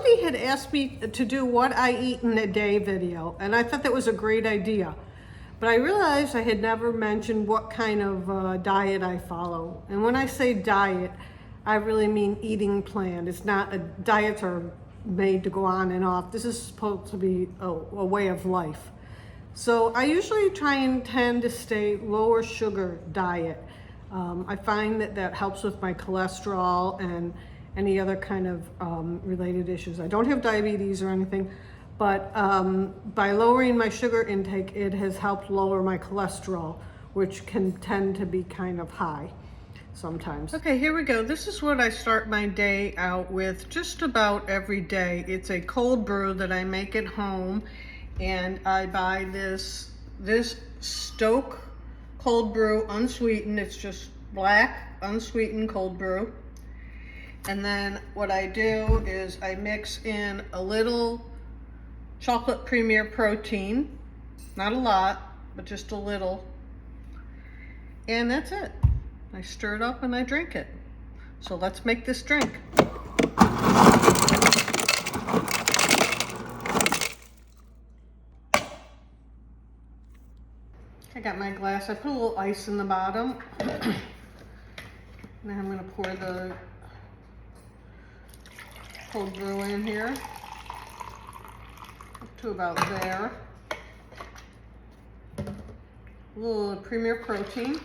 somebody had asked me to do what I eat in a day video, and I thought that was a great idea. But I realized I had never mentioned what kind of diet I follow. And when I say diet, I really mean eating plan. It's not diets are made to go on and off. This is supposed to be a way of life. So I usually try and tend to stay lower sugar diet. I find that that helps with my cholesterol and any other kind of related issues. I don't have diabetes or anything, but by lowering my sugar intake, it has helped lower my cholesterol, which can tend to be kind of high sometimes. Okay, here we go. This is what I start my day out with just about every day. It's a cold brew that I make at home, and I buy this Stoke cold brew unsweetened. It's just black unsweetened cold brew. And then what I do is I mix in a little chocolate premier protein, not a lot, but just a little, and that's it. I stir it up and I drink it. So let's make this drink. I got my glass. I put a little ice in the bottom. Now I'm going to pour the cold brew in here up to about there. A little premier protein.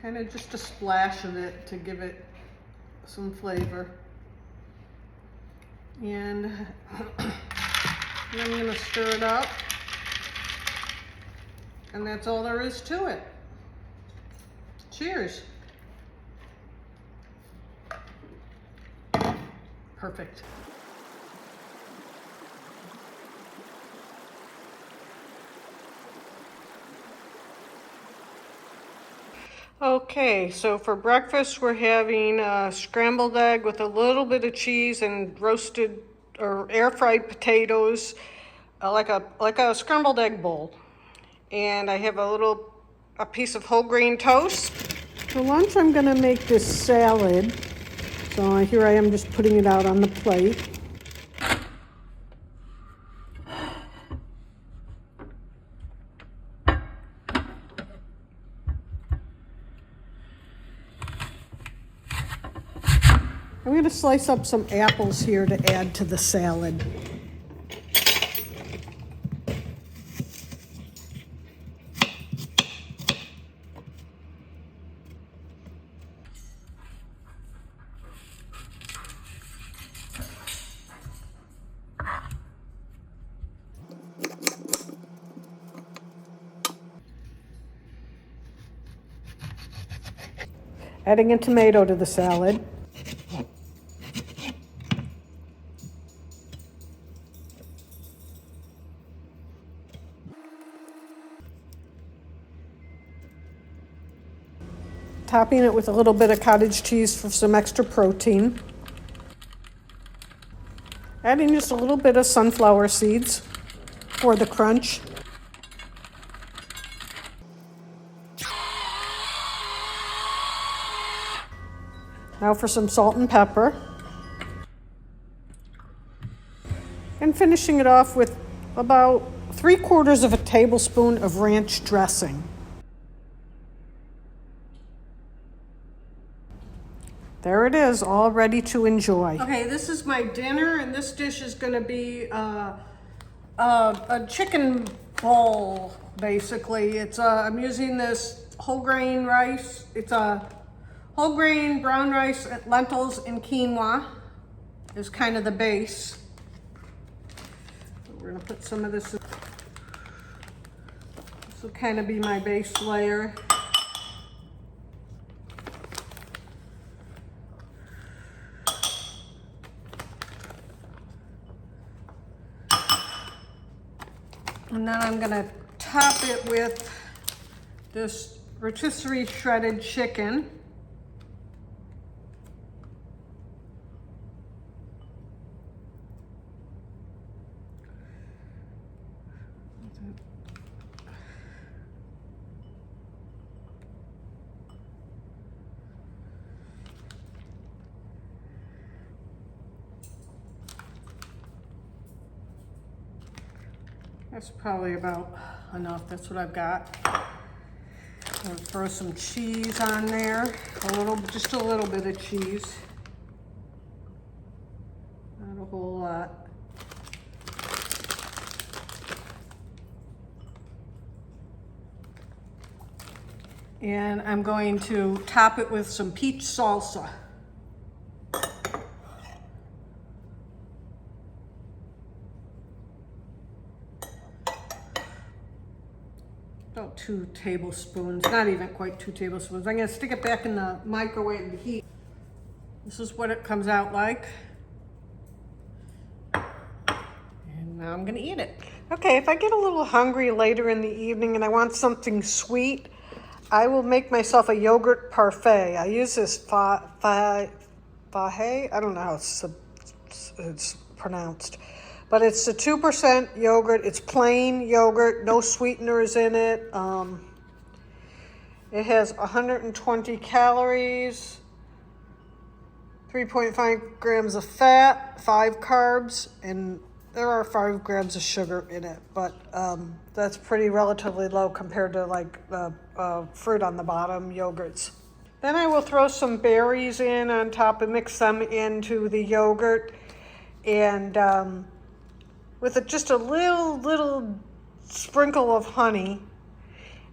Kind of just a splash of it to give it some flavor. And then I'm going to stir it up. And that's all there is to it. Cheers. Perfect. Okay, so for breakfast we're having a scrambled egg with a little bit of cheese and roasted or air-fried potatoes, like a scrambled egg bowl. And I have a piece of whole grain toast. For lunch I'm gonna make this salad. So here I am just putting it out on the plate. I'm going to slice up some apples here to add to the salad. Adding a tomato to the salad. Topping it with a little bit of cottage cheese for some extra protein. Adding just a little bit of sunflower seeds for the crunch. Now for some salt and pepper. And finishing it off with about 3/4 of a tablespoon of ranch dressing. There it is, all ready to enjoy. Okay, this is my dinner, and this dish is going to be a chicken bowl, basically. I'm using this whole grain rice. It's a whole grain brown rice, lentils, and quinoa is kind of the base. So we're going to put some of this in. This will kind of be my base layer. And then I'm gonna top it with this rotisserie shredded chicken. That's probably about enough. That's what I've got. I'm gonna throw some cheese on there. Just a little bit of cheese. Not a whole lot. And I'm going to top it with some peach salsa. About 2 tablespoons, not even quite 2 tablespoons. I'm gonna stick it back in the microwave to heat. This is what it comes out like. And now I'm gonna eat it. Okay, if I get a little hungry later in the evening and I want something sweet, I will make myself a yogurt parfait. I use this Fahe, I don't know how it's pronounced, but it's a 2% yogurt. It's plain yogurt, no sweeteners in it. It has 120 calories, 3.5 grams of fat, 5 carbs, and there are 5 grams of sugar in it, but that's pretty relatively low compared to like the fruit on the bottom yogurts. Then I will throw some berries in on top and mix them into the yogurt, and with just a little sprinkle of honey,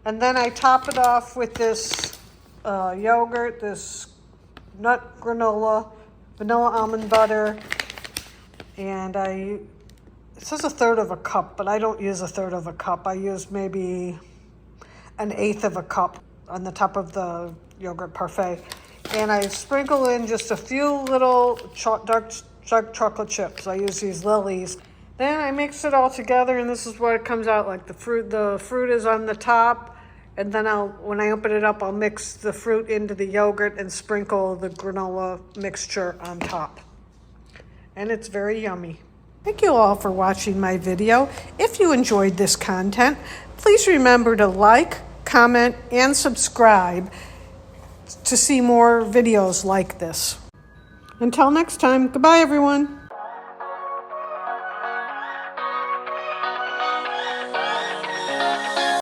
and then I top it off with this yogurt, this nut granola, vanilla almond butter, and it says 1/3 of a cup, but I don't use 1/3 of a cup. I use maybe 1/8 of a cup on the top of the yogurt parfait. And I sprinkle in just a few little dark chocolate chips. I use these Lily's. Then I mix it all together, and this is what it comes out like. The fruit is on the top, and then when I open it up, I'll mix the fruit into the yogurt and sprinkle the granola mixture on top. And it's very yummy. Thank you all for watching my video. If you enjoyed this content, please remember to like, comment, and subscribe to see more videos like this. Until next time, goodbye everyone.